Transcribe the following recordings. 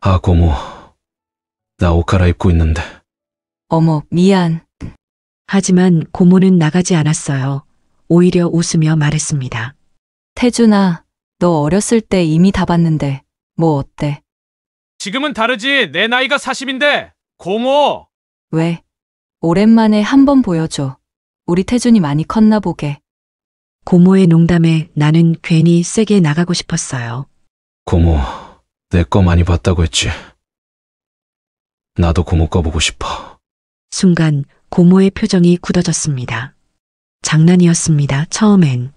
아, 고모. 나 옷 갈아입고 있는데. 어머, 미안. 하지만 고모는 나가지 않았어요. 오히려 웃으며 말했습니다. 태준아, 너 어렸을 때 이미 다 봤는데 뭐 어때? 지금은 다르지. 내 나이가 40인데. 고모. 왜? 오랜만에 한번 보여줘. 우리 태준이 많이 컸나 보게. 고모의 농담에 나는 괜히 세게 나가고 싶었어요. 고모, 내 거 많이 봤다고 했지. 나도 고모 거 보고 싶어. 순간 고모의 표정이 굳어졌습니다. 장난이었습니다, 처음엔.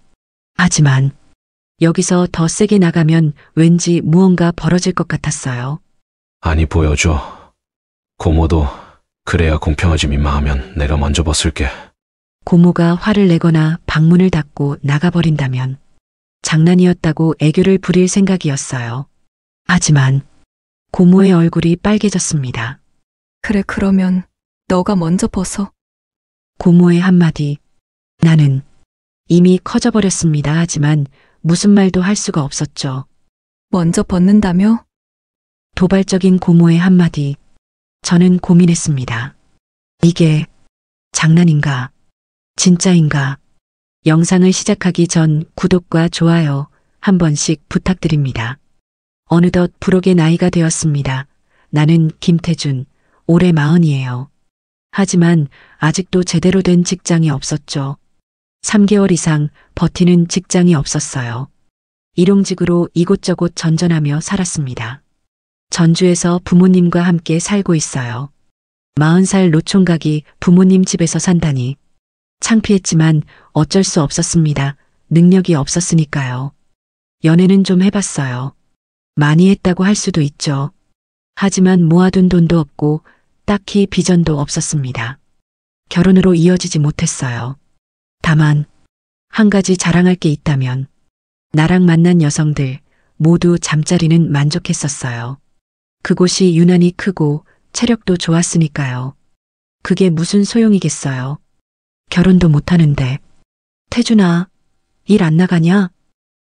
하지만 여기서 더 세게 나가면 왠지 무언가 벌어질 것 같았어요. 아니, 보여줘. 고모도 그래야 공평하지. 민망하면 내가 먼저 벗을게. 고모가 화를 내거나 방문을 닫고 나가버린다면 장난이었다고 애교를 부릴 생각이었어요. 하지만 고모의 얼굴이 빨개졌습니다. 그래, 그러면 너가 먼저 벗어. 고모의 한마디. 나는 이미 커져버렸습니다. 하지만 무슨 말도 할 수가 없었죠. 먼저 벗는다며? 도발적인 고모의 한마디. 저는 고민했습니다. 이게 장난인가? 진짜인가? 영상을 시작하기 전 구독과 좋아요 한 번씩 부탁드립니다. 어느덧 부록의 나이가 되었습니다. 나는 김태준, 올해 40이에요. 하지만 아직도 제대로 된 직장이 없었죠. 3개월 이상 버티는 직장이 없었어요. 일용직으로 이곳저곳 전전하며 살았습니다. 전주에서 부모님과 함께 살고 있어요. 40살 노총각이 부모님 집에서 산다니. 창피했지만 어쩔 수 없었습니다. 능력이 없었으니까요. 연애는 좀 해봤어요. 많이 했다고 할 수도 있죠. 하지만 모아둔 돈도 없고 딱히 비전도 없었습니다. 결혼으로 이어지지 못했어요. 다만 한 가지 자랑할 게 있다면 나랑 만난 여성들 모두 잠자리는 만족했었어요. 그곳이 유난히 크고 체력도 좋았으니까요. 그게 무슨 소용이겠어요. 결혼도 못하는데. 태준아, 일 안 나가냐?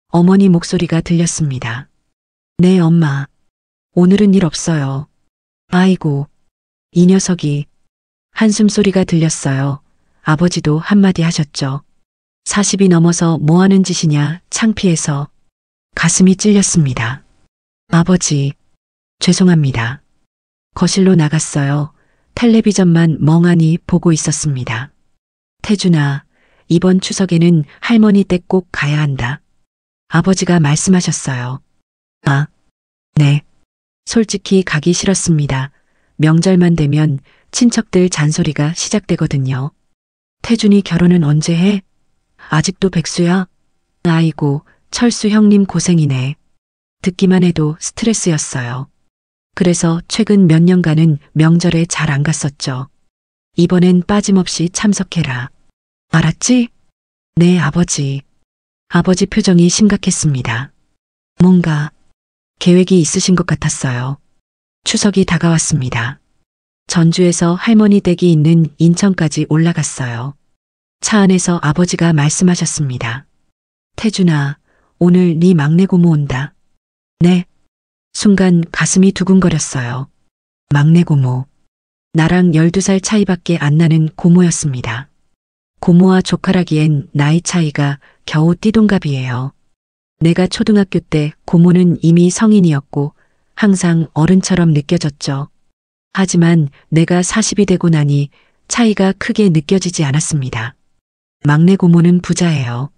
어머니 목소리가 들렸습니다. 네, 엄마. 오늘은 일 없어요. 아이고, 이 녀석이. 한숨 소리가 들렸어요. 아버지도 한마디 하셨죠. 40이 넘어서 뭐 하는 짓이냐, 창피해서. 가슴이 찔렸습니다. 아버지, 죄송합니다. 거실로 나갔어요. 텔레비전만 멍하니 보고 있었습니다. 태준아, 이번 추석에는 할머니 댁 꼭 가야 한다. 아버지가 말씀하셨어요. 아, 네. 솔직히 가기 싫었습니다. 명절만 되면 친척들 잔소리가 시작되거든요. 태준이 결혼은 언제 해? 아직도 백수야? 아이고, 철수 형님 고생이네. 듣기만 해도 스트레스였어요. 그래서 최근 몇 년간은 명절에 잘 안 갔었죠. 이번엔 빠짐없이 참석해라. 알았지? 네, 아버지. 아버지 표정이 심각했습니다. 뭔가 계획이 있으신 것 같았어요. 추석이 다가왔습니다. 전주에서 할머니 댁이 있는 인천까지 올라갔어요. 차 안에서 아버지가 말씀하셨습니다. 태준아, 오늘 네 막내 고모 온다. 네. 순간 가슴이 두근거렸어요. 막내 고모. 나랑 12살 차이밖에 안 나는 고모였습니다. 고모와 조카라기엔 나이 차이가 겨우 띠동갑이에요. 내가 초등학교 때 고모는 이미 성인이었고 항상 어른처럼 느껴졌죠. 하지만 내가 40이 되고 나니 차이가 크게 느껴지지 않았습니다. 막내 고모는 부자예요.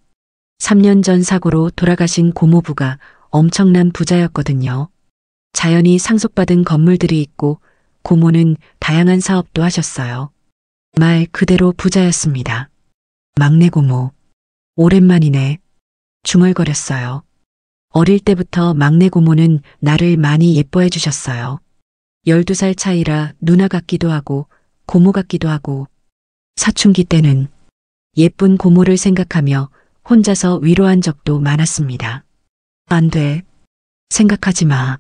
3년 전 사고로 돌아가신 고모부가 엄청난 부자였거든요. 자연히 상속받은 건물들이 있고 고모는 다양한 사업도 하셨어요. 말 그대로 부자였습니다. 막내 고모. 오랜만이네. 중얼거렸어요. 어릴 때부터 막내 고모는 나를 많이 예뻐해 주셨어요. 12살 차이라 누나 같기도 하고 고모 같기도 하고 사춘기 때는 예쁜 고모를 생각하며 혼자서 위로한 적도 많았습니다. 안 돼. 생각하지 마.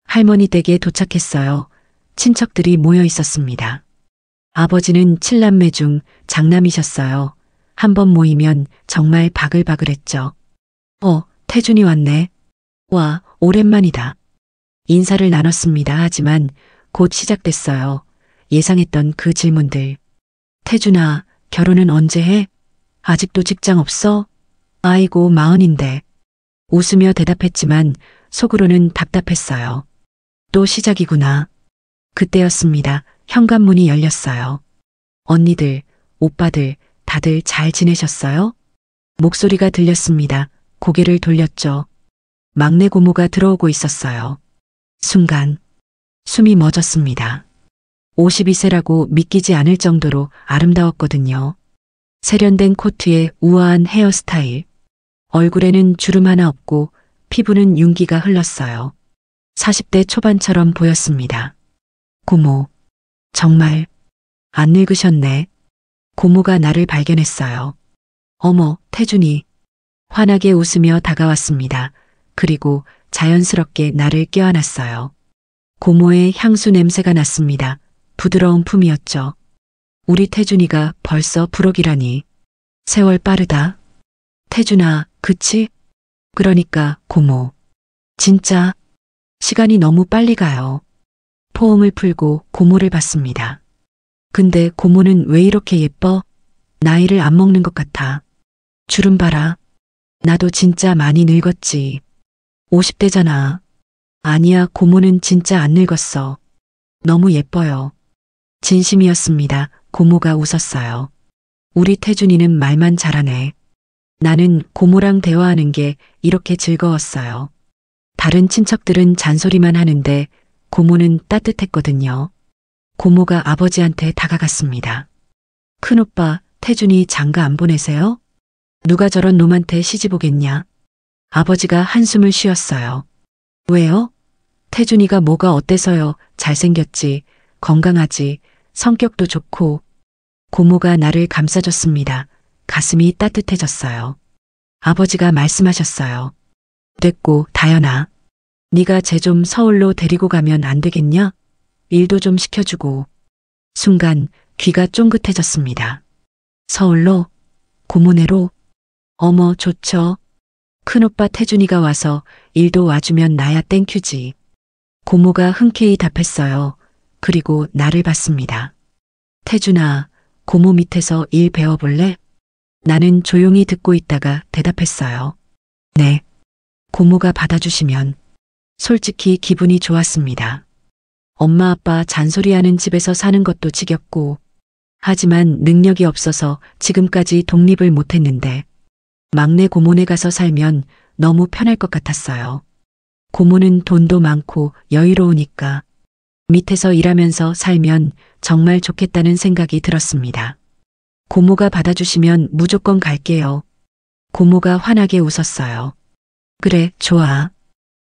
할머니 댁에 도착했어요. 친척들이 모여 있었습니다. 아버지는 7남매 중 장남이셨어요. 한 번 모이면 정말 바글바글했죠. 태준이 왔네. 와, 오랜만이다. 인사를 나눴습니다. 하지만 곧 시작됐어요. 예상했던 그 질문들. 태준아, 결혼은 언제 해? 아직도 직장 없어? 아이고, 40인데. 웃으며 대답했지만 속으로는 답답했어요. 또 시작이구나. 그때였습니다. 현관문이 열렸어요. 언니들, 오빠들, 다들 잘 지내셨어요? 목소리가 들렸습니다. 고개를 돌렸죠. 막내 고모가 들어오고 있었어요. 순간 숨이 멎었습니다. 52세라고 믿기지 않을 정도로 아름다웠거든요. 세련된 코트에 우아한 헤어스타일. 얼굴에는 주름 하나 없고 피부는 윤기가 흘렀어요. 40대 초반처럼 보였습니다. 고모, 정말 안 늙으셨네. 고모가 나를 발견했어요. 어머, 태준이. 환하게 웃으며 다가왔습니다. 그리고 자연스럽게 나를 껴안았어요. 고모의 향수 냄새가 났습니다. 부드러운 품이었죠. 우리 태준이가 벌써 불억이라니. 세월 빠르다. 태준아, 그치? 그러니까 고모. 진짜 시간이 너무 빨리 가요. 포옹을 풀고 고모를 봤습니다. 근데 고모는 왜 이렇게 예뻐? 나이를 안 먹는 것 같아. 주름 봐라. 나도 진짜 많이 늙었지. 50대잖아. 아니야, 고모는 진짜 안 늙었어. 너무 예뻐요. 진심이었습니다. 고모가 웃었어요. 우리 태준이는 말만 잘하네. 나는 고모랑 대화하는 게 이렇게 즐거웠어요. 다른 친척들은 잔소리만 하는데 고모는 따뜻했거든요. 고모가 아버지한테 다가갔습니다. 큰오빠, 태준이 장가 안 보내세요? 누가 저런 놈한테 시집 오겠냐? 아버지가 한숨을 쉬었어요. 왜요? 태준이가 뭐가 어때서요? 잘생겼지, 건강하지, 성격도 좋고. 고모가 나를 감싸줬습니다. 가슴이 따뜻해졌어요. 아버지가 말씀하셨어요. 됐고, 다연아. 네가 쟤 좀 서울로 데리고 가면 안 되겠냐? 일도 좀 시켜주고. 순간 귀가 쫑긋해졌습니다. 서울로? 고모네로? 어머, 좋죠. 큰오빠 태준이가 와서 일도 와주면 나야 땡큐지. 고모가 흔쾌히 답했어요. 그리고 나를 봤습니다. 태준아, 고모 밑에서 일 배워볼래? 나는 조용히 듣고 있다가 대답했어요. 네. 고모가 받아주시면. 솔직히 기분이 좋았습니다. 엄마 아빠 잔소리하는 집에서 사는 것도 지겹고, 하지만 능력이 없어서 지금까지 독립을 못했는데, 막내 고모네 가서 살면 너무 편할 것 같았어요. 고모는 돈도 많고 여유로우니까 밑에서 일하면서 살면 정말 좋겠다는 생각이 들었습니다. 고모가 받아주시면 무조건 갈게요. 고모가 환하게 웃었어요. 그래, 좋아.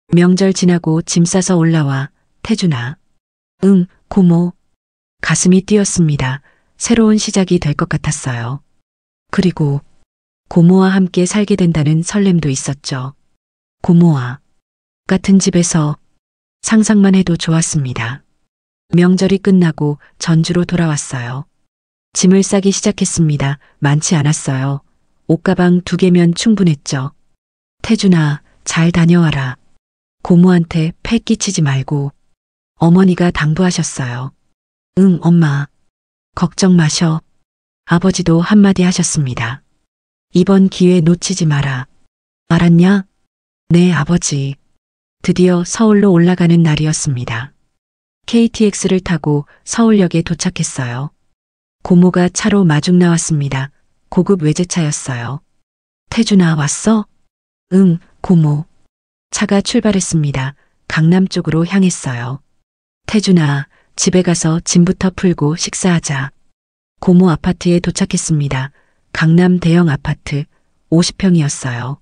명절 지나고 짐 싸서 올라와, 태준아. 응, 고모. 가슴이 뛰었습니다. 새로운 시작이 될 것 같았어요. 그리고 고모와 함께 살게 된다는 설렘도 있었죠. 고모와 같은 집에서 상상만 해도 좋았습니다. 명절이 끝나고 전주로 돌아왔어요. 짐을 싸기 시작했습니다. 많지 않았어요. 옷가방 2개면 충분했죠. 태준아, 잘 다녀와라. 고모한테 패 끼치지 말고. 어머니가 당부하셨어요. 응, 엄마. 걱정 마셔. 아버지도 한마디 하셨습니다. 이번 기회 놓치지 마라. 알았냐? 네, 아버지. 드디어 서울로 올라가는 날이었습니다. KTX를 타고 서울역에 도착했어요. 고모가 차로 마중 나왔습니다. 고급 외제차였어요. 태준아, 왔어? 응, 고모. 차가 출발했습니다. 강남 쪽으로 향했어요. 태준아, 집에 가서 짐부터 풀고 식사하자. 고모 아파트에 도착했습니다. 강남 대형 아파트 50평이었어요.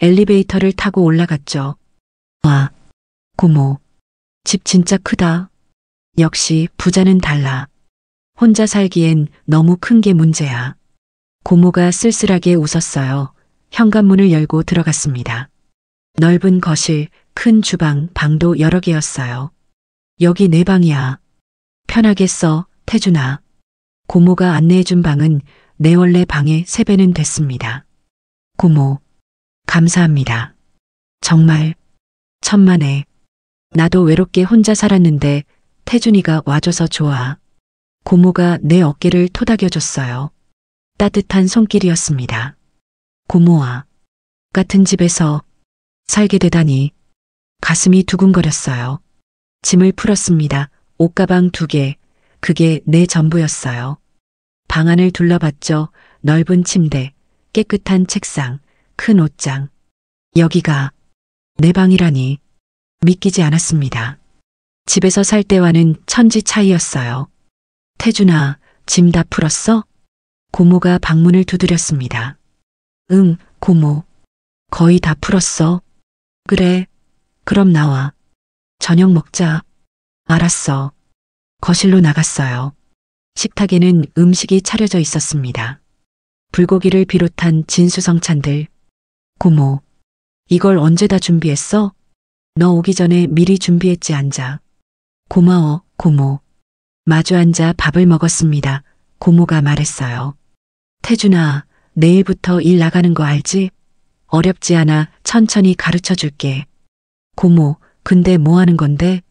엘리베이터를 타고 올라갔죠. 와, 고모. 집 진짜 크다. 역시 부자는 달라. 혼자 살기엔 너무 큰 게 문제야. 고모가 쓸쓸하게 웃었어요. 현관문을 열고 들어갔습니다. 넓은 거실, 큰 주방, 방도 여러 개였어요. 여기 내 방이야. 편하게 써, 태준아. 고모가 안내해준 방은 내 원래 방의 3배는 됐습니다. 고모, 감사합니다. 정말 천만에. 나도 외롭게 혼자 살았는데 태준이가 와줘서 좋아. 고모가 내 어깨를 토닥여줬어요. 따뜻한 손길이었습니다. 고모와 같은 집에서 살게 되다니 가슴이 두근거렸어요. 짐을 풀었습니다. 옷가방 2개, 그게 내 전부였어요. 방 안을 둘러봤죠. 넓은 침대, 깨끗한 책상, 큰 옷장. 여기가 내 방이라니 믿기지 않았습니다. 집에서 살 때와는 천지 차이였어요. 태준아, 짐 다 풀었어? 고모가 방문을 두드렸습니다. 응, 고모. 거의 다 풀었어. 그래, 그럼 나와. 저녁 먹자. 알았어. 거실로 나갔어요. 식탁에는 음식이 차려져 있었습니다. 불고기를 비롯한 진수성찬들. 고모, 이걸 언제 다 준비했어? 너 오기 전에 미리 준비했지 앉아. 고마워, 고모. 마주 앉아 밥을 먹었습니다. 고모가 말했어요. 태준아, 내일부터 일 나가는 거 알지? 어렵지 않아. 천천히 가르쳐 줄게. 고모, 근데 뭐 하는 건데?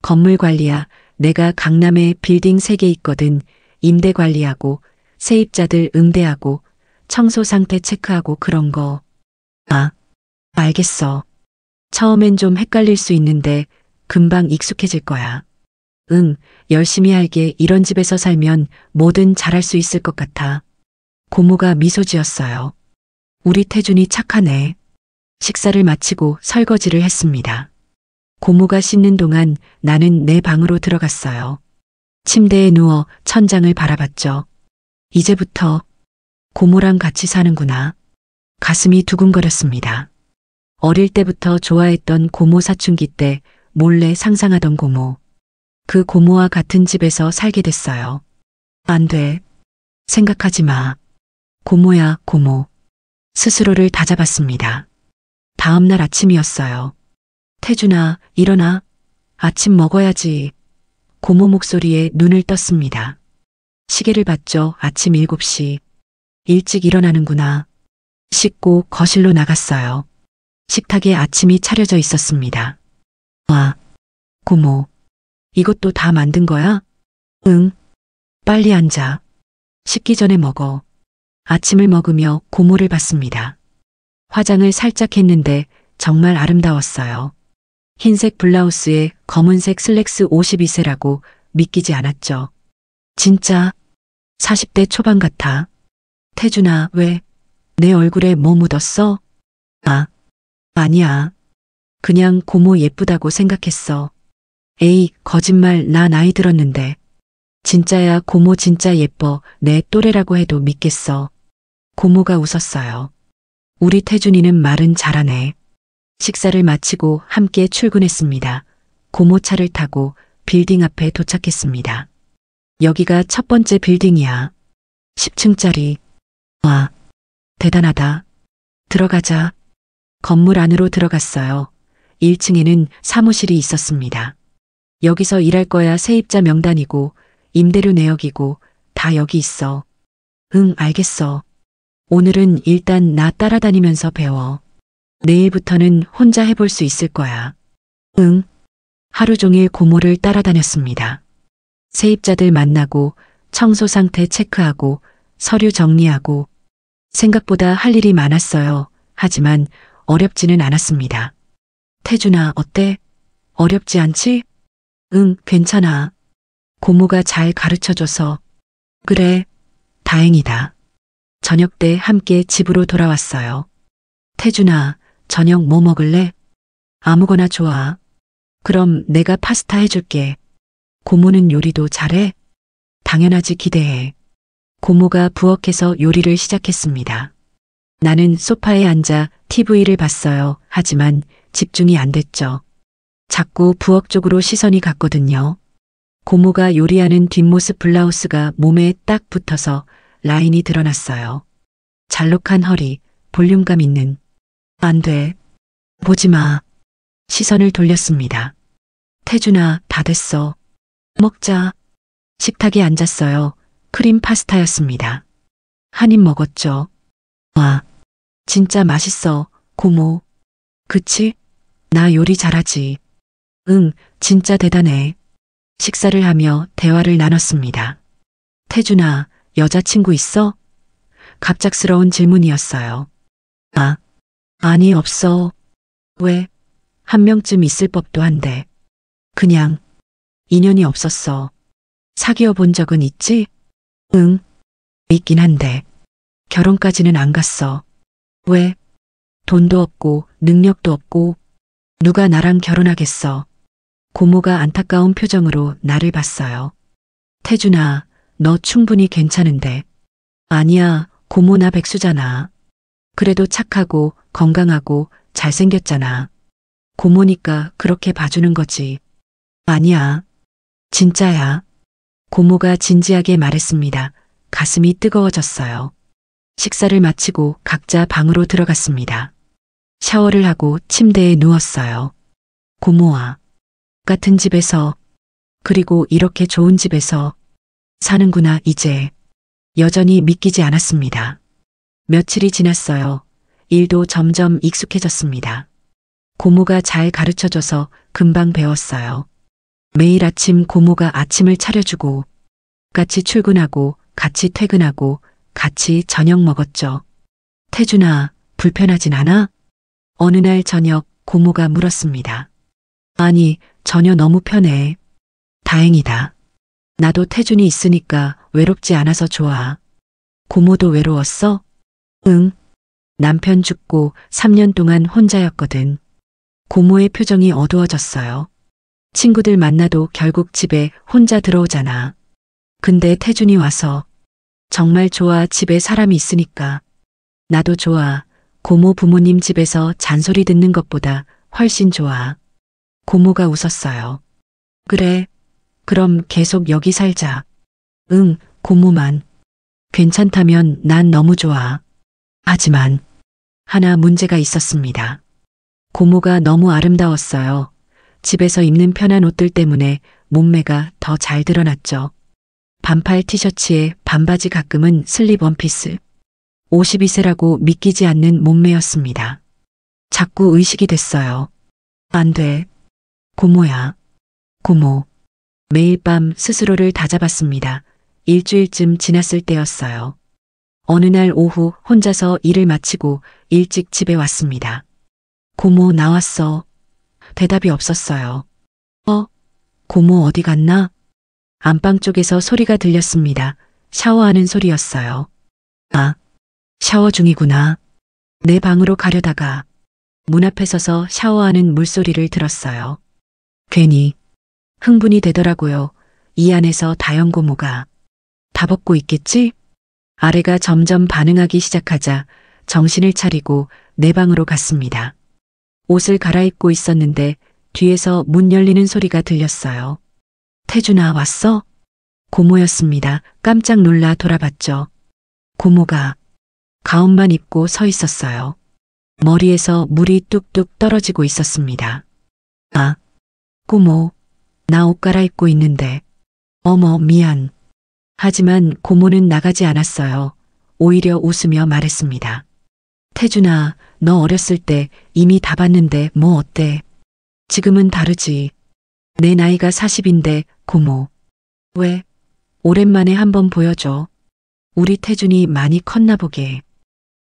건물 관리야. 내가 강남에 빌딩 3개 있거든. 임대 관리하고, 세입자들 응대하고, 청소 상태 체크하고 그런 거. 아, 알겠어. 처음엔 좀 헷갈릴 수 있는데 금방 익숙해질 거야. 응, 열심히 할게. 이런 집에서 살면 뭐든 잘할 수 있을 것 같아. 고모가 미소 지었어요. 우리 태준이 착하네. 식사를 마치고 설거지를 했습니다. 고모가 씻는 동안 나는 내 방으로 들어갔어요. 침대에 누워 천장을 바라봤죠. 이제부터 고모랑 같이 사는구나. 가슴이 두근거렸습니다. 어릴 때부터 좋아했던 고모 사춘기 때 몰래 상상하던 고모. 그 고모와 같은 집에서 살게 됐어요. 안 돼. 생각하지 마. 고모야, 고모. 스스로를 다잡았습니다. 다음 날 아침이었어요. 태준아, 일어나. 아침 먹어야지. 고모 목소리에 눈을 떴습니다. 시계를 봤죠. 아침 7시. 일찍 일어나는구나. 씻고 거실로 나갔어요. 식탁에 아침이 차려져 있었습니다. 와, 고모. 이것도 다 만든 거야? 응. 빨리 앉아. 식기 전에 먹어. 아침을 먹으며 고모를 봤습니다. 화장을 살짝 했는데 정말 아름다웠어요. 흰색 블라우스에 검은색 슬랙스 52세라고 믿기지 않았죠. 진짜 40대 초반 같아. 태준아, 왜? 내 얼굴에 뭐 묻었어? 아, 아니야. 그냥 고모 예쁘다고 생각했어. 에이, 거짓말. 나 나이 들었는데. 진짜야. 고모 진짜 예뻐. 내 또래라고 해도 믿겠어. 고모가 웃었어요. 우리 태준이는 말은 잘하네. 식사를 마치고 함께 출근했습니다. 고모 차를 타고 빌딩 앞에 도착했습니다. 여기가 첫 번째 빌딩이야. 10층짜리. 와, 대단하다. 들어가자. 건물 안으로 들어갔어요. 1층에는 사무실이 있었습니다. 여기서 일할 거야. 세입자 명단이고 임대료 내역이고 다 여기 있어. 응, 알겠어. 오늘은 일단 나 따라다니면서 배워. 내일부터는 혼자 해볼 수 있을 거야. 응. 하루 종일 고모를 따라다녔습니다. 세입자들 만나고 청소 상태 체크하고 서류 정리하고 생각보다 할 일이 많았어요. 하지만 어렵지는 않았습니다. 태준아, 어때? 어렵지 않지? 응, 괜찮아. 고모가 잘 가르쳐줘서. 그래, 다행이다. 저녁 때 함께 집으로 돌아왔어요. 태준아, 저녁 뭐 먹을래? 아무거나 좋아. 그럼 내가 파스타 해줄게. 고모는 요리도 잘해? 당연하지, 기대해. 고모가 부엌에서 요리를 시작했습니다. 나는 소파에 앉아 TV를 봤어요. 하지만 집중이 안 됐죠. 자꾸 부엌 쪽으로 시선이 갔거든요. 고모가 요리하는 뒷모습 블라우스가 몸에 딱 붙어서 라인이 드러났어요. 잘록한 허리, 볼륨감 있는. 안 돼. 보지 마. 시선을 돌렸습니다. 태준아, 다 됐어. 먹자. 식탁에 앉았어요. 크림 파스타였습니다. 한 입 먹었죠. 와, 진짜 맛있어, 고모. 그치? 나 요리 잘하지. 응, 진짜 대단해. 식사를 하며 대화를 나눴습니다. 태준아, 여자친구 있어? 갑작스러운 질문이었어요. 아, 아니, 없어. 왜? 한 명쯤 있을 법도 한데. 그냥 인연이 없었어. 사귀어 본 적은 있지? 응, 있긴 한데. 결혼까지는 안 갔어. 왜? 돈도 없고 능력도 없고 누가 나랑 결혼하겠어. 고모가 안타까운 표정으로 나를 봤어요. 태준아, 너 충분히 괜찮은데. 아니야, 고모 나 백수잖아. 그래도 착하고 건강하고 잘생겼잖아. 고모니까 그렇게 봐주는 거지. 아니야. 진짜야. 고모가 진지하게 말했습니다. 가슴이 뜨거워졌어요. 식사를 마치고 각자 방으로 들어갔습니다. 샤워를 하고 침대에 누웠어요. 고모와 같은 집에서, 그리고 이렇게 좋은 집에서 사는구나. 이제 여전히 믿기지 않았습니다. 며칠이 지났어요. 일도 점점 익숙해졌습니다. 고모가 잘 가르쳐줘서 금방 배웠어요. 매일 아침 고모가 아침을 차려주고 같이 출근하고 같이 퇴근하고 같이 저녁 먹었죠. 태준아, 불편하진 않아? 어느 날 저녁 고모가 물었습니다. 아니, 전혀 너무 편해. 다행이다. 나도 태준이 있으니까 외롭지 않아서 좋아. 고모도 외로웠어? 응. 남편 죽고 3년 동안 혼자였거든. 고모의 표정이 어두워졌어요. 친구들 만나도 결국 집에 혼자 들어오잖아. 근데 태준이 와서 정말 좋아. 집에 사람이 있으니까. 나도 좋아. 고모 부모님 집에서 잔소리 듣는 것보다 훨씬 좋아. 고모가 웃었어요. 그래. 그럼 계속 여기 살자. 응, 고모만 괜찮다면 난 너무 좋아. 하지만 하나 문제가 있었습니다. 고모가 너무 아름다웠어요. 집에서 입는 편한 옷들 때문에 몸매가 더 잘 드러났죠. 반팔 티셔츠에 반바지, 가끔은 슬립 원피스. 52세라고 믿기지 않는 몸매였습니다. 자꾸 의식이 됐어요. 안 돼. 고모야. 고모. 매일 밤 스스로를 다잡았습니다. 일주일쯤 지났을 때였어요. 어느 날 오후 혼자서 일을 마치고 일찍 집에 왔습니다. 고모 나왔어. 대답이 없었어요. 고모 어디 갔나? 안방 쪽에서 소리가 들렸습니다. 샤워하는 소리였어요. 아, 샤워 중이구나. 내 방으로 가려다가 문 앞에 서서 샤워하는 물소리를 들었어요. 괜히 흥분이 되더라고요. 이 안에서 다영 고모가 다 벗고 있겠지? 아래가 점점 반응하기 시작하자 정신을 차리고 내 방으로 갔습니다. 옷을 갈아입고 있었는데 뒤에서 문 열리는 소리가 들렸어요. 태준아, 왔어? 고모였습니다. 깜짝 놀라 돌아봤죠. 고모가 가운만 입고 서 있었어요. 머리에서 물이 뚝뚝 떨어지고 있었습니다. 아, 고모, 나 옷 갈아입고 있는데. 어머, 미안. 하지만 고모는 나가지 않았어요. 오히려 웃으며 말했습니다. 태준아, 너 어렸을 때 이미 다 봤는데 뭐 어때? 지금은 다르지. 내 나이가 40인데, 고모. 왜? 오랜만에 한번 보여줘. 우리 태준이 많이 컸나 보게.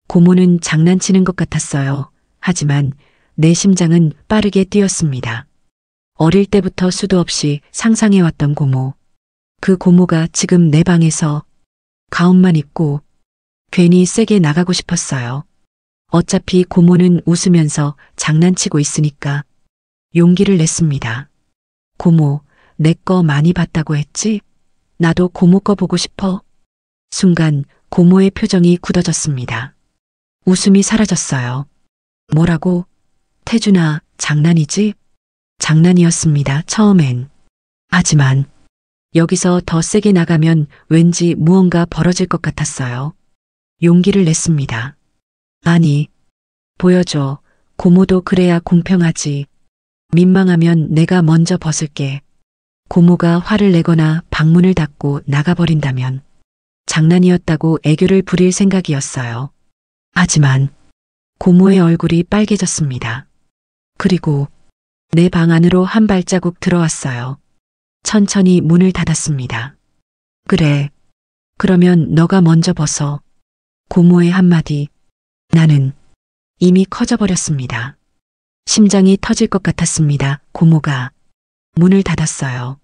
고모는 장난치는 것 같았어요. 하지만 내 심장은 빠르게 뛰었습니다. 어릴 때부터 수도 없이 상상해왔던 고모. 그 고모가 지금 내 방에서 가운만 입고 괜히 세게 나가고 싶었어요. 어차피 고모는 웃으면서 장난치고 있으니까 용기를 냈습니다. 고모, 내 거 많이 봤다고 했지? 나도 고모 거 보고 싶어. 순간 고모의 표정이 굳어졌습니다. 웃음이 사라졌어요. 뭐라고? 태준아, 장난이지? 장난이었습니다, 처음엔. 하지만 여기서 더 세게 나가면 왠지 무언가 벌어질 것 같았어요. 용기를 냈습니다. 아니, 보여줘. 고모도 그래야 공평하지. 민망하면 내가 먼저 벗을게. 고모가 화를 내거나 방문을 닫고 나가버린다면 장난이었다고 애교를 부릴 생각이었어요. 하지만 고모의 얼굴이 빨개졌습니다. 그리고 내 방 안으로 한 발자국 들어왔어요. 천천히 문을 닫았습니다. 그래. 그러면 너가 먼저 벗어. 고모의 한마디. 나는 이미 커져버렸습니다. 심장이 터질 것 같았습니다. 고모가 문을 닫았어요.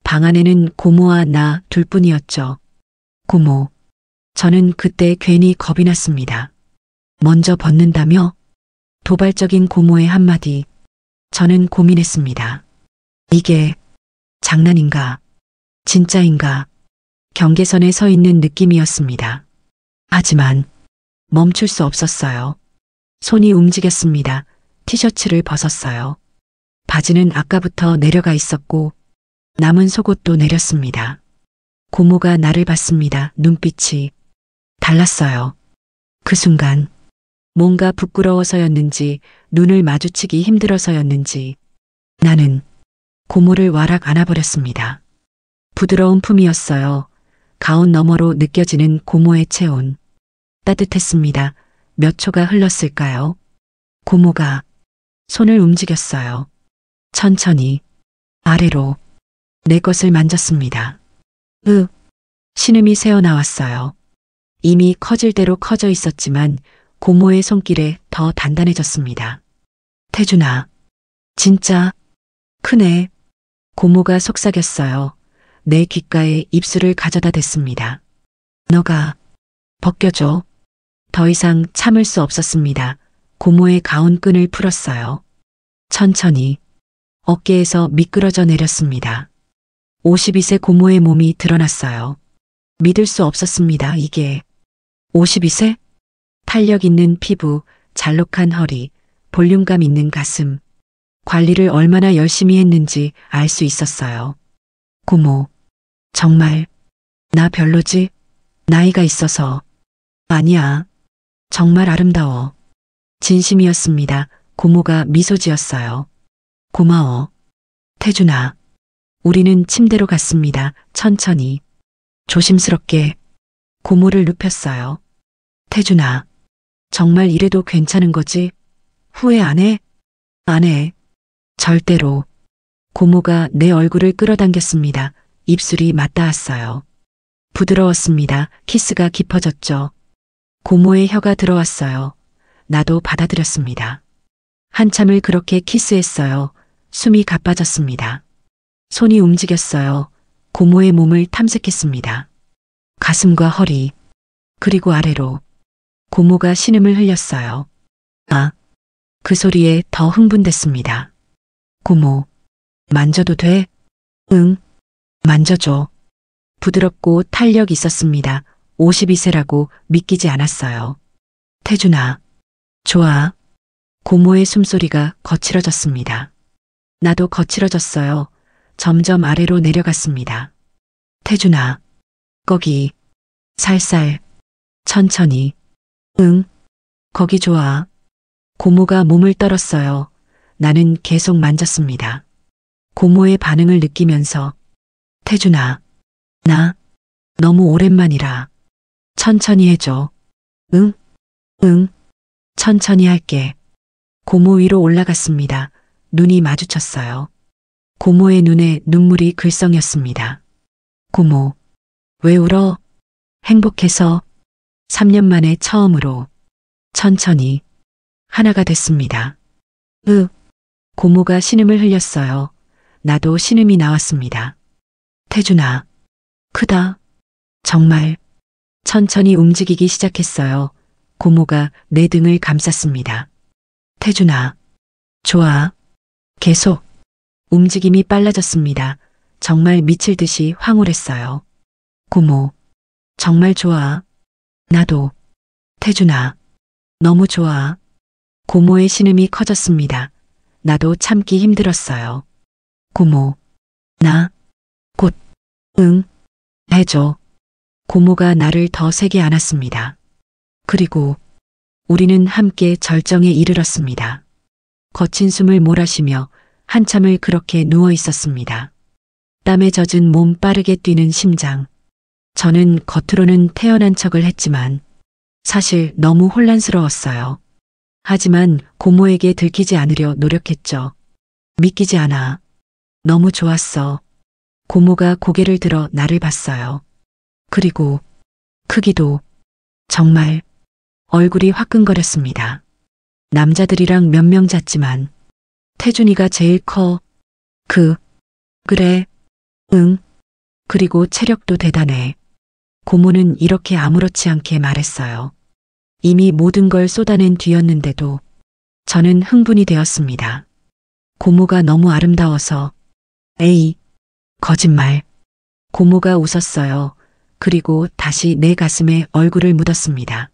방 안에는 고모와 나 둘뿐이었죠. 고모. 저는 그때 괜히 겁이 났습니다. 먼저 벗는다며? 도발적인 고모의 한마디. 저는 고민했습니다. 이게 장난인가? 진짜인가? 경계선에 서 있는 느낌이었습니다. 하지만 멈출 수 없었어요. 손이 움직였습니다. 티셔츠를 벗었어요. 바지는 아까부터 내려가 있었고 남은 속옷도 내렸습니다. 고모가 나를 봤습니다. 눈빛이 달랐어요. 그 순간 뭔가 부끄러워서였는지 눈을 마주치기 힘들어서였는지 나는 고모를 와락 안아버렸습니다. 부드러운 품이었어요. 가운 너머로 느껴지는 고모의 체온. 따뜻했습니다. 몇 초가 흘렀을까요? 고모가 손을 움직였어요. 천천히 아래로 내 것을 만졌습니다. 신음이 새어나왔어요. 이미 커질 대로 커져 있었지만 고모의 손길에 더 단단해졌습니다. 태준아, 진짜 크네. 고모가 속삭였어요. 내 귓가에 입술을 가져다 댔습니다. 너가 벗겨줘. 더 이상 참을 수 없었습니다. 고모의 가운 끈을 풀었어요. 천천히 어깨에서 미끄러져 내렸습니다. 52세 고모의 몸이 드러났어요. 믿을 수 없었습니다. 이게 52세? 탄력 있는 피부, 잘록한 허리, 볼륨감 있는 가슴. 관리를 얼마나 열심히 했는지 알 수 있었어요. 고모, 정말 나 별로지? 나이가 있어서. 아니야. 정말 아름다워. 진심이었습니다. 고모가 미소 지었어요. 고마워. 태준아. 우리는 침대로 갔습니다. 천천히. 조심스럽게 고모를 눕혔어요. 태준아. 정말 이래도 괜찮은 거지? 후회 안 해? 안 해. 절대로. 고모가 내 얼굴을 끌어당겼습니다. 입술이 맞닿았어요. 부드러웠습니다. 키스가 깊어졌죠. 고모의 혀가 들어왔어요. 나도 받아들였습니다. 한참을 그렇게 키스했어요. 숨이 가빠졌습니다. 손이 움직였어요. 고모의 몸을 탐색했습니다. 가슴과 허리, 그리고 아래로. 고모가 신음을 흘렸어요. 아, 그 소리에 더 흥분됐습니다. 고모, 만져도 돼? 응, 만져줘. 부드럽고 탄력 있었습니다. 52세라고 믿기지 않았어요. 태준아, 좋아. 고모의 숨소리가 거칠어졌습니다. 나도 거칠어졌어요. 점점 아래로 내려갔습니다. 태준아, 거기, 살살, 천천히. 응, 거기 좋아. 고모가 몸을 떨었어요. 나는 계속 만졌습니다. 고모의 반응을 느끼면서 태준아, 나 너무 오랜만이라. 천천히 해줘. 응? 응. 천천히 할게. 고모 위로 올라갔습니다. 눈이 마주쳤어요. 고모의 눈에 눈물이 글썽였습니다. 고모, 왜 울어? 행복해서 3년 만에 처음으로 천천히 하나가 됐습니다. 고모가 신음을 흘렸어요. 나도 신음이 나왔습니다. 태준아, 크다. 정말. 천천히 움직이기 시작했어요. 고모가 내 등을 감쌌습니다. 태준아, 좋아. 계속. 움직임이 빨라졌습니다. 정말 미칠 듯이 황홀했어요. 고모, 정말 좋아. 나도. 태준아, 너무 좋아. 고모의 신음이 커졌습니다. 나도 참기 힘들었어요. 고모, 나, 곧, 응, 해줘. 고모가 나를 더 세게 안았습니다. 그리고 우리는 함께 절정에 이르렀습니다. 거친 숨을 몰아쉬며 한참을 그렇게 누워 있었습니다. 땀에 젖은 몸 빠르게 뛰는 심장. 저는 겉으로는 태어난 척을 했지만 사실 너무 혼란스러웠어요. 하지만 고모에게 들키지 않으려 노력했죠. 믿기지 않아. 너무 좋았어. 고모가 고개를 들어 나를 봤어요. 그리고 크기도 정말 얼굴이 화끈거렸습니다. 남자들이랑 몇 명 잤지만 태준이가 제일 커. 그래. 응. 그리고 체력도 대단해. 고모는 이렇게 아무렇지 않게 말했어요. 이미 모든 걸 쏟아낸 뒤였는데도 저는 흥분이 되었습니다. 고모가 너무 아름다워서. 에이, 거짓말. 고모가 웃었어요. 그리고 다시 내 가슴에 얼굴을 묻었습니다.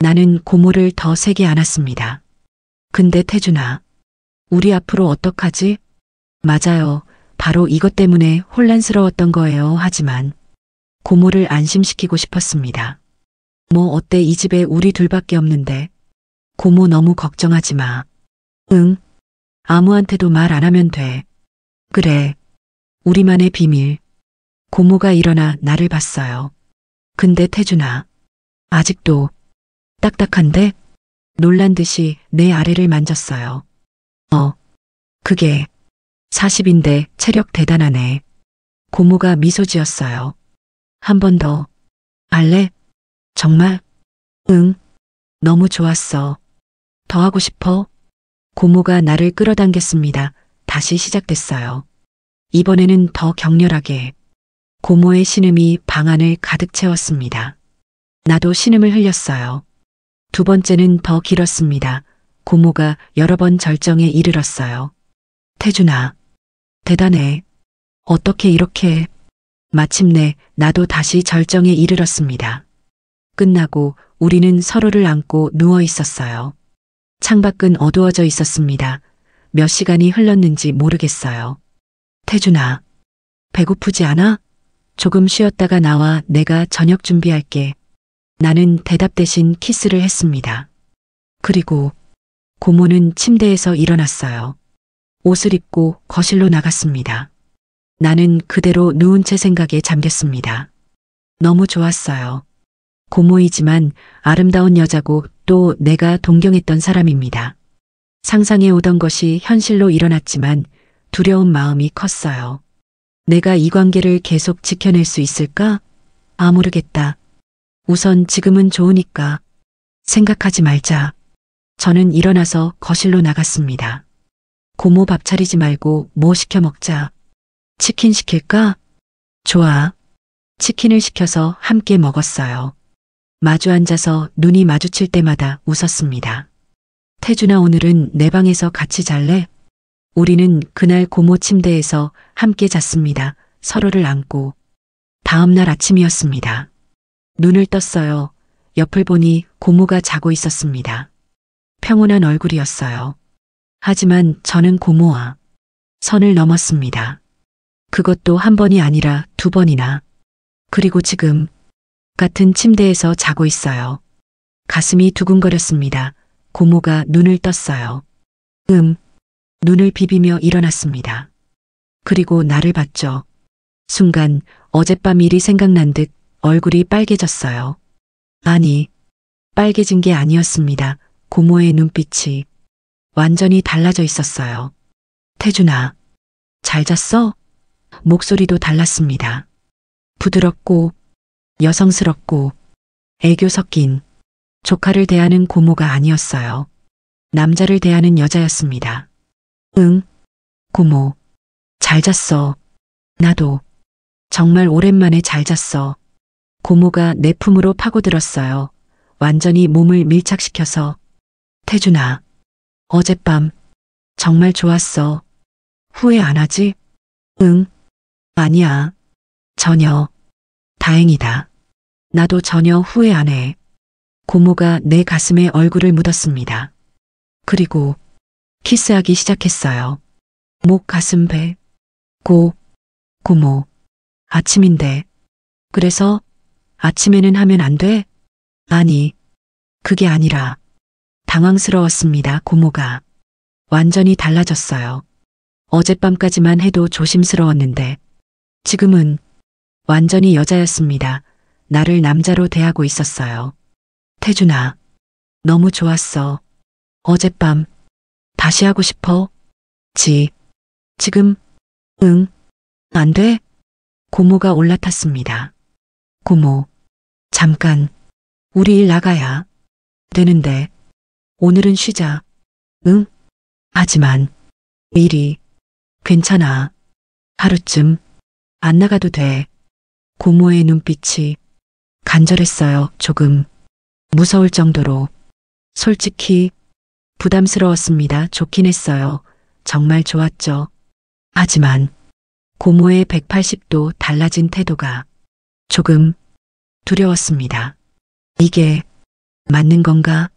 나는 고모를 더 세게 안았습니다. 근데 태준아, 우리 앞으로 어떡하지? 맞아요. 바로 이것 때문에 혼란스러웠던 거예요. 하지만 고모를 안심시키고 싶었습니다. 뭐 어때, 이 집에 우리 둘밖에 없는데. 고모 너무 걱정하지 마. 응. 아무한테도 말 안 하면 돼. 그래. 우리만의 비밀. 고모가 일어나 나를 봤어요. 근데 태준아, 아직도 딱딱한데? 놀란 듯이 내 아래를 만졌어요. 그게 40인데 체력 대단하네. 고모가 미소 지었어요. 한 번 더. 알래? 정말? 응. 너무 좋았어. 더 하고 싶어? 고모가 나를 끌어당겼습니다. 다시 시작됐어요. 이번에는 더 격렬하게. 고모의 신음이 방 안을 가득 채웠습니다. 나도 신음을 흘렸어요. 두 번째는 더 길었습니다. 고모가 여러 번 절정에 이르렀어요. 태준아, 대단해. 어떻게 이렇게. 마침내 나도 다시 절정에 이르렀습니다. 끝나고 우리는 서로를 안고 누워 있었어요. 창밖은 어두워져 있었습니다. 몇 시간이 흘렀는지 모르겠어요. 태준아, 배고프지 않아? 조금 쉬었다가 나와, 내가 저녁 준비할게. 나는 대답 대신 키스를 했습니다. 그리고 고모는 침대에서 일어났어요. 옷을 입고 거실로 나갔습니다. 나는 그대로 누운 채 생각에 잠겼습니다. 너무 좋았어요. 고모이지만 아름다운 여자고 또 내가 동경했던 사람입니다. 상상해 오던 것이 현실로 일어났지만 두려운 마음이 컸어요. 내가 이 관계를 계속 지켜낼 수 있을까? 모르겠다. 우선 지금은 좋으니까 생각하지 말자. 저는 일어나서 거실로 나갔습니다. 고모 밥 차리지 말고 뭐 시켜 먹자. 치킨 시킬까? 좋아. 치킨을 시켜서 함께 먹었어요. 마주 앉아서 눈이 마주칠 때마다 웃었습니다. 태준아, 오늘은 내 방에서 같이 잘래? 우리는 그날 고모 침대에서 함께 잤습니다. 서로를 안고. 다음 날 아침이었습니다. 눈을 떴어요. 옆을 보니 고모가 자고 있었습니다. 평온한 얼굴이었어요. 하지만 저는 고모와 선을 넘었습니다. 그것도 한 번이 아니라 두 번이나. 그리고 지금 같은 침대에서 자고 있어요. 가슴이 두근거렸습니다. 고모가 눈을 떴어요. 눈을 비비며 일어났습니다. 그리고 나를 봤죠. 순간 어젯밤 일이 생각난 듯 얼굴이 빨개졌어요. 아니, 빨개진 게 아니었습니다. 고모의 눈빛이 완전히 달라져 있었어요. 태준아, 잘 잤어? 목소리도 달랐습니다. 부드럽고 여성스럽고 애교 섞인. 조카를 대하는 고모가 아니었어요. 남자를 대하는 여자였습니다. 응, 고모. 잘 잤어. 나도. 정말 오랜만에 잘 잤어. 고모가 내 품으로 파고들었어요. 완전히 몸을 밀착시켜서. 태준아, 어젯밤 정말 좋았어. 후회 안 하지? 응. 아니야. 전혀. 다행이다. 나도 전혀 후회 안 해. 고모가 내 가슴에 얼굴을 묻었습니다. 그리고 키스하기 시작했어요. 목, 가슴, 배. 고모. 아침인데. 그래서 아침에는 하면 안 돼? 아니, 그게 아니라. 당황스러웠습니다. 고모가 완전히 달라졌어요. 어젯밤까지만 해도 조심스러웠는데 지금은 완전히 여자였습니다. 나를 남자로 대하고 있었어요. 태준아, 너무 좋았어. 어젯밤 다시 하고 싶어? 지금, 응, 안 돼. 고모가 올라탔습니다. 고모, 잠깐, 우리 일 나가야 되는데, 오늘은 쉬자. 응? 하지만, 미리, 괜찮아. 하루쯤, 안 나가도 돼. 고모의 눈빛이 간절했어요. 조금, 무서울 정도로. 솔직히, 부담스러웠습니다. 좋긴 했어요. 정말 좋았죠. 하지만, 고모의 180도 달라진 태도가 조금 두려웠습니다. 이게 맞는 건가?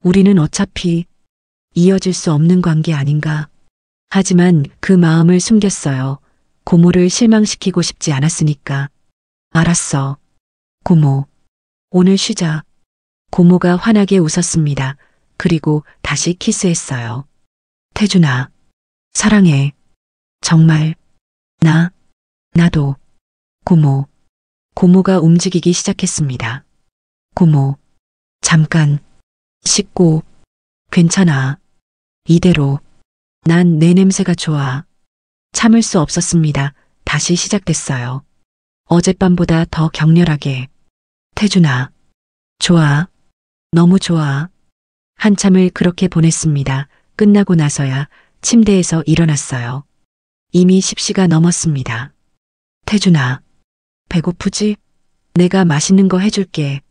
우리는 어차피 이어질 수 없는 관계 아닌가? 하지만 그 마음을 숨겼어요. 고모를 실망시키고 싶지 않았으니까. 알았어. 고모, 오늘 쉬자. 고모가 환하게 웃었습니다. 그리고 다시 키스했어요. 태준아, 사랑해. 정말. 나도. 고모. 고모가 움직이기 시작했습니다. 고모, 잠깐. 씻고. 괜찮아. 이대로. 난 내 냄새가 좋아. 참을 수 없었습니다. 다시 시작됐어요. 어젯밤보다 더 격렬하게. 태준아. 좋아. 너무 좋아. 한참을 그렇게 보냈습니다. 끝나고 나서야 침대에서 일어났어요. 이미 10시가 넘었습니다. 태준아, 배고프지? 내가 맛있는 거 해줄게.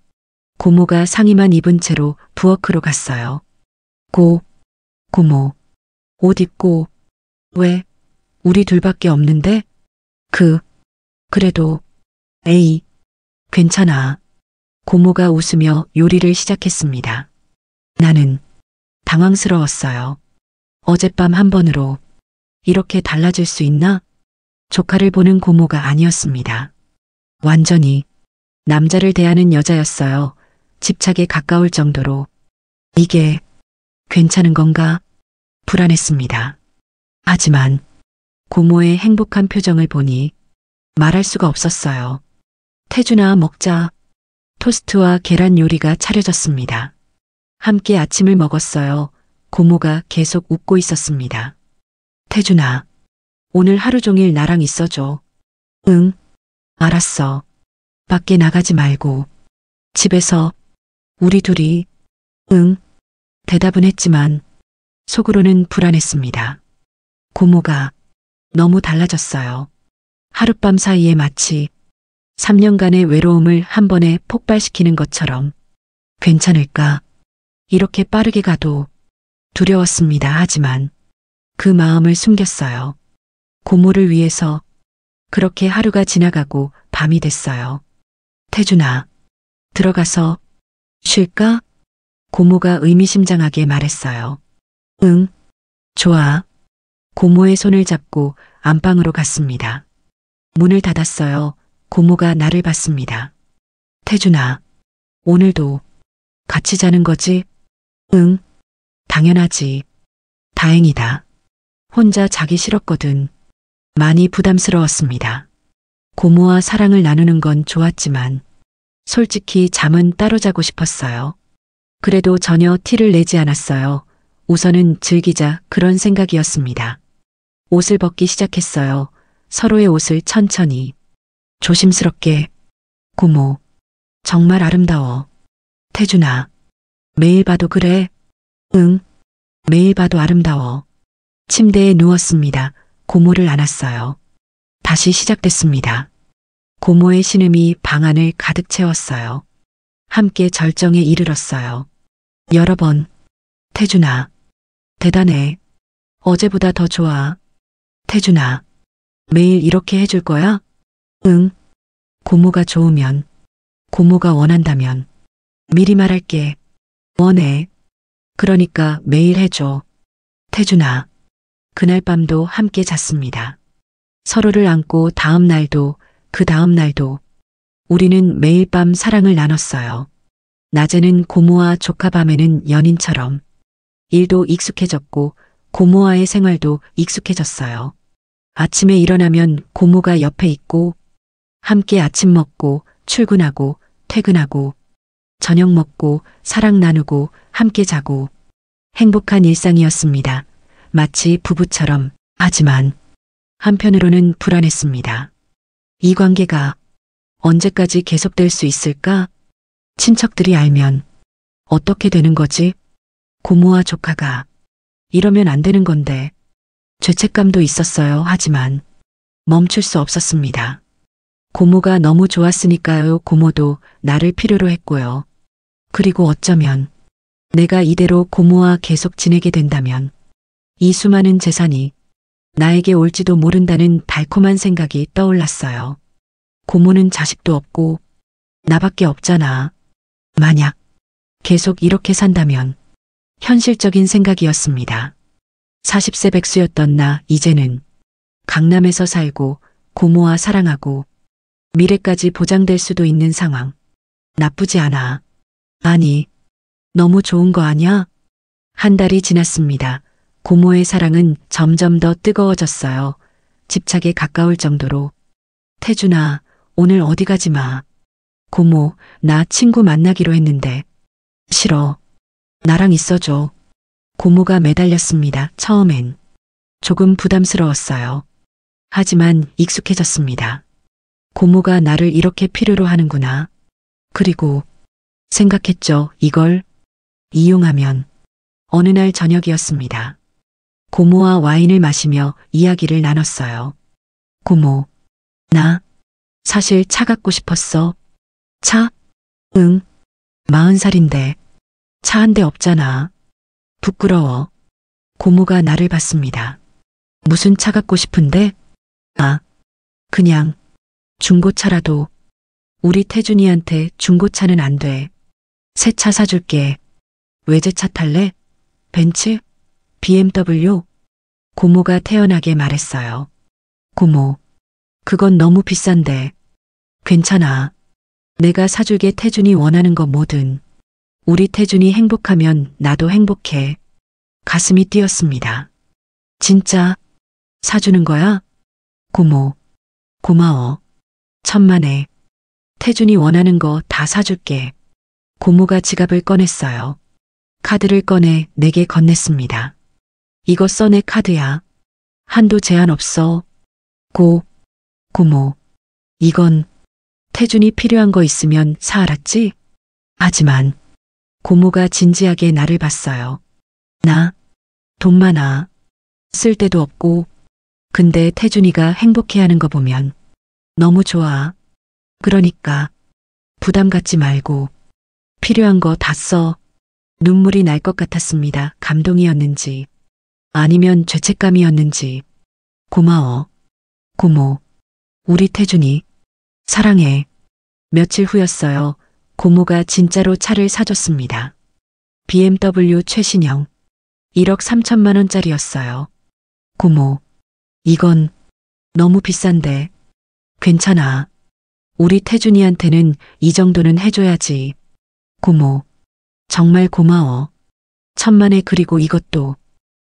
고모가 상의만 입은 채로 부엌으로 갔어요. 고모, 옷 입고. 왜? 우리 둘밖에 없는데? 그래도, 에이, 괜찮아. 고모가 웃으며 요리를 시작했습니다. 나는 당황스러웠어요. 어젯밤 한 번으로 이렇게 달라질 수 있나? 조카를 보는 고모가 아니었습니다. 완전히 남자를 대하는 여자였어요. 집착에 가까울 정도로. 이게 괜찮은 건가? 불안했습니다. 하지만 고모의 행복한 표정을 보니 말할 수가 없었어요. 태준아, 먹자. 토스트와 계란 요리가 차려졌습니다. 함께 아침을 먹었어요. 고모가 계속 웃고 있었습니다. 태준아, 오늘 하루 종일 나랑 있어줘. 응, 알았어. 밖에 나가지 말고. 집에서 우리 둘이. 응, 대답은 했지만 속으로는 불안했습니다. 고모가 너무 달라졌어요. 하룻밤 사이에 마치 3년간의 외로움을 한 번에 폭발시키는 것처럼. 괜찮을까? 이렇게 빠르게 가도 두려웠습니다. 하지만 그 마음을 숨겼어요. 고모를 위해서. 그렇게 하루가 지나가고 밤이 됐어요. 태준아, 들어가서 쉴까? 고모가 의미심장하게 말했어요. 응, 좋아. 고모의 손을 잡고 안방으로 갔습니다. 문을 닫았어요. 고모가 나를 봤습니다. 태준아, 오늘도 같이 자는 거지? 응, 당연하지. 다행이다. 혼자 자기 싫었거든. 많이 부담스러웠습니다. 고모와 사랑을 나누는 건 좋았지만 솔직히 잠은 따로 자고 싶었어요. 그래도 전혀 티를 내지 않았어요. 우선은 즐기자, 그런 생각이었습니다. 옷을 벗기 시작했어요. 서로의 옷을 천천히. 조심스럽게. 고모, 정말 아름다워. 태준아, 매일 봐도 그래? 응, 매일 봐도 아름다워. 침대에 누웠습니다. 고모를 안았어요. 다시 시작됐습니다. 고모의 신음이 방 안을 가득 채웠어요. 함께 절정에 이르렀어요. 여러 번. 태준아, 대단해. 어제보다 더 좋아. 태준아, 매일 이렇게 해줄 거야? 응. 고모가 좋으면, 고모가 원한다면, 미리 말할게. 원해. 그러니까 매일 해줘. 태준아, 그날 밤도 함께 잤습니다. 서로를 안고 다음 날도, 그 다음 날도 우리는 매일 밤 사랑을 나눴어요. 낮에는 고모와 조카, 밤에는 연인처럼. 일도 익숙해졌고 고모와의 생활도 익숙해졌어요. 아침에 일어나면 고모가 옆에 있고 함께 아침 먹고 출근하고 퇴근하고 저녁 먹고 사랑 나누고 함께 자고 행복한 일상이었습니다. 마치 부부처럼. 하지만 한편으로는 불안했습니다. 이 관계가 언제까지 계속될 수 있을까? 친척들이 알면 어떻게 되는 거지? 고모와 조카가 이러면 안 되는 건데 죄책감도 있었어요. 하지만 멈출 수 없었습니다. 고모가 너무 좋았으니까요. 고모도 나를 필요로 했고요. 그리고 어쩌면 내가 이대로 고모와 계속 지내게 된다면 이 수많은 재산이 나에게 올지도 모른다는 달콤한 생각이 떠올랐어요. 고모는 자식도 없고 나밖에 없잖아. 만약 계속 이렇게 산다면 현실적인 생각이었습니다. 40세 백수였던 나 이제는 강남에서 살고 고모와 사랑하고 미래까지 보장될 수도 있는 상황. 나쁘지 않아. 아니, 너무 좋은 거 아냐? 한 달이 지났습니다. 고모의 사랑은 점점 더 뜨거워졌어요. 집착에 가까울 정도로. 태준아, 오늘 어디 가지 마. 고모, 나 친구 만나기로 했는데. 싫어. 나랑 있어줘. 고모가 매달렸습니다. 처음엔 조금 부담스러웠어요. 하지만 익숙해졌습니다. 고모가 나를 이렇게 필요로 하는구나. 그리고 생각했죠. 이걸 이용하면. 어느 날 저녁이었습니다. 고모와 와인을 마시며 이야기를 나눴어요. 고모, 나 사실 차 갖고 싶었어. 차? 응. 40살인데 차 한 대 없잖아. 부끄러워. 고모가 나를 봤습니다. 무슨 차 갖고 싶은데? 아, 그냥 중고차라도. 우리 태준이한테 중고차는 안 돼. 새 차 사줄게. 외제차 탈래? 벤츠? BMW? 고모가 태연하게 말했어요. 고모, 그건 너무 비싼데. 괜찮아. 내가 사줄게. 태준이 원하는 거 뭐든. 우리 태준이 행복하면 나도 행복해. 가슴이 뛰었습니다. 진짜 사주는 거야? 고모, 고마워. 천만에. 태준이 원하는 거 다 사줄게. 고모가 지갑을 꺼냈어요. 카드를 꺼내 내게 건넸습니다. 이거 써. 내 카드야. 한도 제한 없어. 고모, 이건 태준이 필요한 거 있으면 사. 알았지? 하지만 고모가 진지하게 나를 봤어요. 나 돈 많아. 쓸 데도 없고. 근데 태준이가 행복해하는 거 보면 너무 좋아. 그러니까 부담 갖지 말고 필요한 거 다 써. 눈물이 날 것 같았습니다. 감동이었는지 아니면 죄책감이었는지. 고마워. 고모, 우리 태준이 사랑해. 며칠 후였어요. 고모가 진짜로 차를 사줬습니다. BMW 최신형 1억 3천만 원짜리였어요. 고모, 이건 너무 비싼데. 괜찮아. 우리 태준이한테는 이 정도는 해줘야지. 고모, 정말 고마워. 천만에. 그리고 이것도.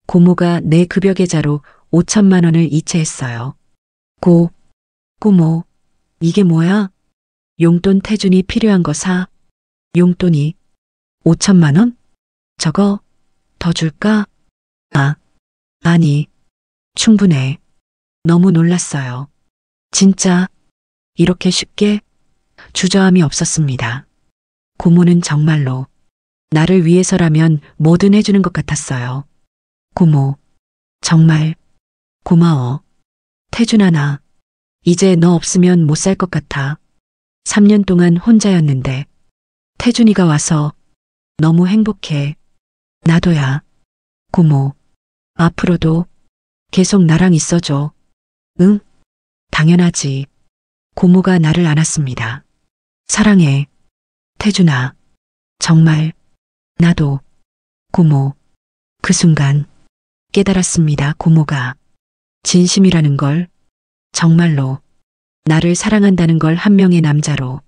고모가 내 급여 계좌로 5천만 원을 이체했어요. 고모, 이게 뭐야? 용돈. 태준이 필요한 거 사. 용돈이 5천만 원? 저거 더 줄까? 아니, 충분해. 너무 놀랐어요. 진짜 이렇게 쉽게? 주저함이 없었습니다. 고모는 정말로 나를 위해서라면 뭐든 해주는 것 같았어요. 고모, 정말 고마워. 태준아, 나 이제 너 없으면 못 살 것 같아. 3년 동안 혼자였는데 태준이가 와서 너무 행복해. 나도야. 고모, 앞으로도 계속 나랑 있어줘. 응? 당연하지. 고모가 나를 안았습니다. 사랑해. 태준아. 정말 나도. 고모. 그 순간 깨달았습니다. 고모가 진심이라는 걸, 정말로 나를 사랑한다는 걸. 한 명의 남자로.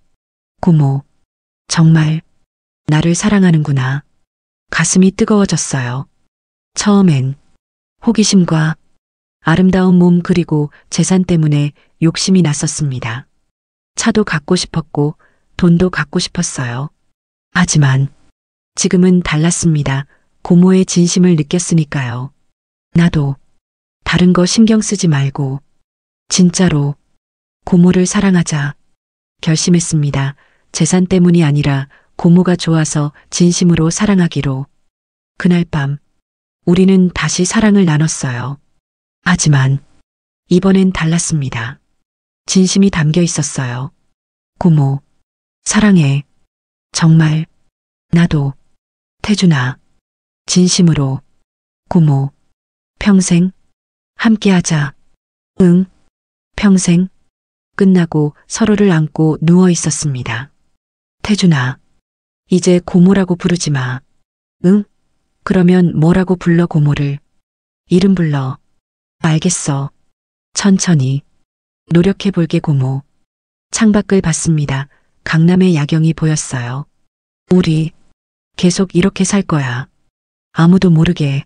고모, 정말 나를 사랑하는구나. 가슴이 뜨거워졌어요. 처음엔 호기심과 아름다운 몸 그리고 재산 때문에 욕심이 났었습니다. 차도 갖고 싶었고 돈도 갖고 싶었어요. 하지만 지금은 달랐습니다. 고모의 진심을 느꼈으니까요. 나도 다른 거 신경 쓰지 말고 진짜로 고모를 사랑하자 결심했습니다. 재산 때문이 아니라 고모가 좋아서 진심으로 사랑하기로. 그날 밤 우리는 다시 사랑을 나눴어요. 하지만 이번엔 달랐습니다. 진심이 담겨 있었어요. 고모, 사랑해. 정말, 나도. 태준아, 진심으로. 고모, 평생, 함께하자. 응, 평생. 끝나고 서로를 안고 누워 있었습니다. 태준아, 이제 고모라고 부르지 마. 응? 그러면 뭐라고 불러 고모를? 이름 불러. 알겠어. 천천히. 노력해볼게 고모. 창밖을 봤습니다. 강남의 야경이 보였어요. 우리 계속 이렇게 살 거야. 아무도 모르게.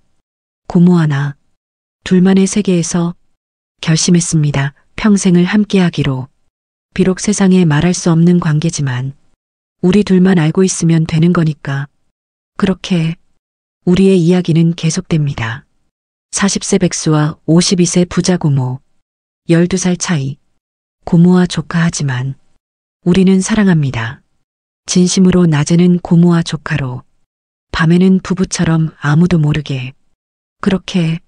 고모 하나. 둘만의 세계에서 결심했습니다. 평생을 함께하기로. 비록 세상에 말할 수 없는 관계지만 우리 둘만 알고 있으면 되는 거니까. 그렇게 우리의 이야기는 계속됩니다. 40세 백수와 52세 부자 고모. 12살 차이. 고모와 조카 하지만 우리는 사랑합니다. 진심으로 낮에는 고모와 조카로, 밤에는 부부처럼 아무도 모르게. 그렇게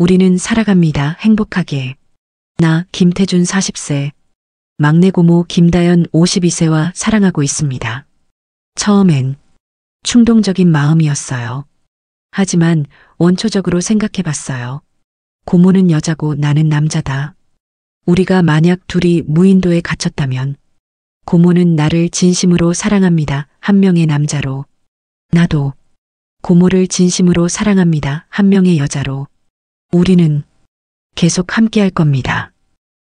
우리는 살아갑니다. 행복하게. 나 김태준 40세, 막내 고모 김다연 52세와 사랑하고 있습니다. 처음엔 충동적인 마음이었어요. 하지만 원초적으로 생각해봤어요. 고모는 여자고 나는 남자다. 우리가 만약 둘이 무인도에 갇혔다면 고모는 나를 진심으로 사랑합니다. 한 명의 남자로. 나도 고모를 진심으로 사랑합니다. 한 명의 여자로. 우리는 계속 함께할 겁니다.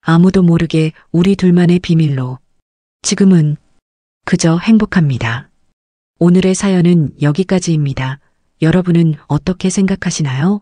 아무도 모르게 우리 둘만의 비밀로. 지금은 그저 행복합니다. 오늘의 사연은 여기까지입니다. 여러분은 어떻게 생각하시나요?